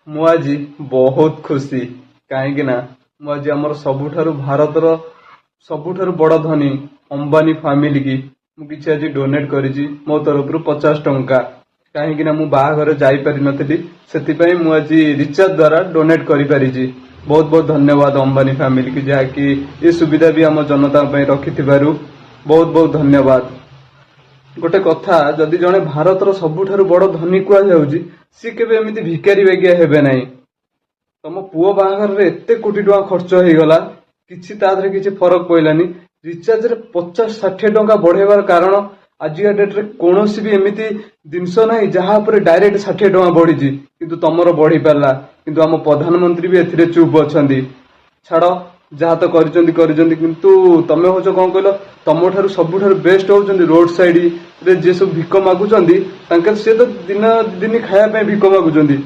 ମୁଁ ଆଜି ବହୁତ ଖୁସି କାହିଁକି ନା ମୁଁ ଆଜି ଆମର ସବୁଠାରୁ ଭାରତର ସବୁଠାରୁ ବଡ ଧନୀ ଅମ୍ବାନୀ ଫ୍ୟାମିଲି କି ମୁଁ କିଛି ଆଜି ଡୋନେଟ କରିଛି ମୋ ତରଫରୁ 50 ଟଙ୍କା। କାହିଁକି ନା ମୁଁ ବାହାଘର ଯାଇପାରିନଥିଲି, ସେଥିପାଇଁ ମୁଁ ଆଜି ରିଚାର୍ଜ ଦ୍ୱାରା ଡୋନେଟ କରିପାରିଛି। ବହୁତ ବହୁତ ଧନ୍ୟବାଦ ଅମ୍ବାନୀ ଫ୍ୟାମିଲି କି, ଯାହାକି ଏ ସୁବିଧା ବି ଆମ ଜନତା ପାଇଁ ରଖିଥିବାରୁ ବହୁତ ବହୁତ ଧନ୍ୟବାଦ। ଗୋଟେ କଥା, ଯଦି ଜଣେ ଭାରତର ସବୁଠାରୁ ବଡ ଧନୀ କୁହାଯାଉଛି, ସିଏ କେବେ ଏମିତି ଭିକାରୀ ବାଗିଆ ହେବେ ନାହିଁ। ତମ ପୁଅ ବାହାଘରରେ ଏତେ କୋଟି ଟଙ୍କା ଖର୍ଚ୍ଚ ହେଇଗଲା, କିଛି ତା ଦେହରେ କିଛି ଫରକ ପଇଲାନି। ରିଚାର୍ଜରେ 50-60 ଟଙ୍କା ବଢେଇବାର କାରଣ, ଆଜିକା ଡେଟରେ କୌଣସି ବି ଏମିତି ଜିନିଷ ନାହିଁ ଯାହା ଉପରେ ଡାଇରେକ୍ଟ 60 ଟଙ୍କା ବଢିଛି କିନ୍ତୁ ତମର ବଢି ପାରିଲା। କିନ୍ତୁ ଆମ ପ୍ରଧାନମନ୍ତ୍ରୀ ବି ଏଥିରେ ଚୁପ୍ ଅଛନ୍ତି। ଛାଡ, ଯାହା ତ କରିଛନ୍ତି, କିନ୍ତୁ ତମେ ହଉଛ କଣ କହିଲ, ତମଠାରୁ ସବୁଠାରୁ ବେଷ୍ଟ ହଉଛନ୍ତି ରୋଡ ସାଇଡ ରେ ଯିଏ ସବୁ ଭିକ ମାଗୁଛନ୍ତି, ତାଙ୍କର ସିଏ ତ ଦିନ ଦିନ ଖାଇବା ପାଇଁ ଭିକ ମାଗୁଛନ୍ତି।